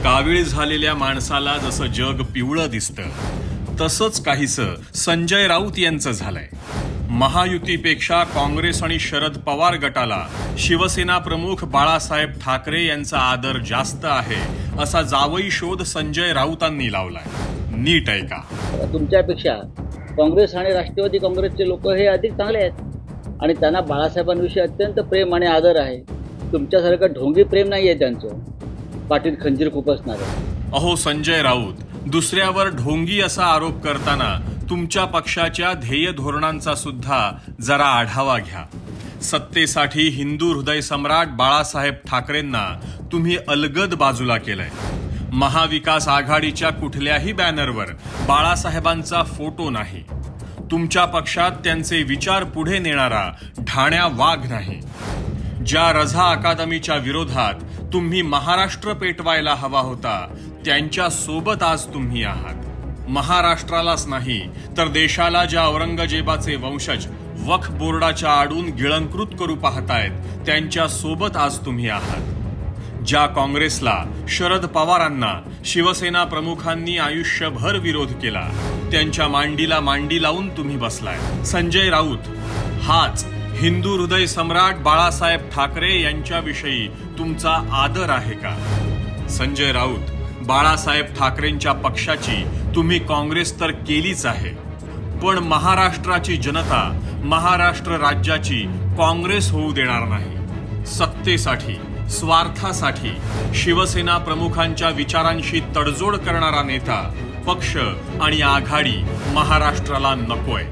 कावीळ झालेल्या माणसाला जसं जग पिवळं दिसतं तसंच काहीसं संजय राऊत यांचं झालंय. महायुतीपेक्षा काँग्रेस आणि शरद पवार गटाला शिवसेना प्रमुख बाळासाहेब ठाकरे यांचा आदर जास्त आहे असा जावई शोध संजय राऊतांनी लावलाय. नीट ऐका. तुमच्यापेक्षा काँग्रेस आणि राष्ट्रवादी काँग्रेसचे लोक हे अधिक चांगले आहेत आणि त्यांना बाळासाहेबांविषयी अत्यंत प्रेम आणि आदर आहे. तुमच्यासारखं ढोंगी प्रेम नाही आहे त्यांचं, पाठीत खंजीर खुपसणारं. अहो संजय राऊत, दुसऱ्यावर ढोंगी असा आरोप करताना तुमच्या पक्षाच्या ध्येय धोरणांचा सुद्धा जरा आढावा घ्या. सत्तेसाठी हिंदू हृदय सम्राट बाळासाहेब ठाकरेंना तुम्ही अलगद बाजूला केलंय. महाविकास आघाडीच्या कुठल्याही बॅनरवर बाळासाहेबांचा फोटो नाही. तुमच्या पक्षात त्यांचे विचार पुढे नेणारा ढाण्या वाघ नाही. ज्या रझा अकादमीच्या विरोधात तुम्ही महाराष्ट्र पेटवायला हवा होता त्यांच्या सोबत आज तुम्ही आहात. महाराष्ट्रालाच नाही तर देशाला ज्या औरंगजेबाचे वंशज वक्फ बोर्डाच्या आडून गिळंकृत करू पाहतायत त्यांच्या सोबत आज तुम्ही आहात. ज्या काँग्रेसला शरद पवारांना शिवसेना प्रमुखांनी आयुष्यभर विरोध केला त्यांच्या मांडीला मांडी लावून तुम्ही बसलाय. संजय राऊत, हाच हिंदू हृदय सम्राट बाळासाहेब ठाकरे यांच्याविषयी तुमचा आदर आहे का? संजय राऊत, बाळासाहेब ठाकरेंच्या पक्षाची तुम्ही काँग्रेस तर केलीच आहे, पण महाराष्ट्राची जनता महाराष्ट्र राज्याची काँग्रेस होऊ देणार नाही. सत्तेसाठी, स्वार्थासाठी शिवसेना प्रमुखांच्या विचारांशी तडजोड करणारा नेता, पक्ष आणि आघाडी महाराष्ट्राला नकोय.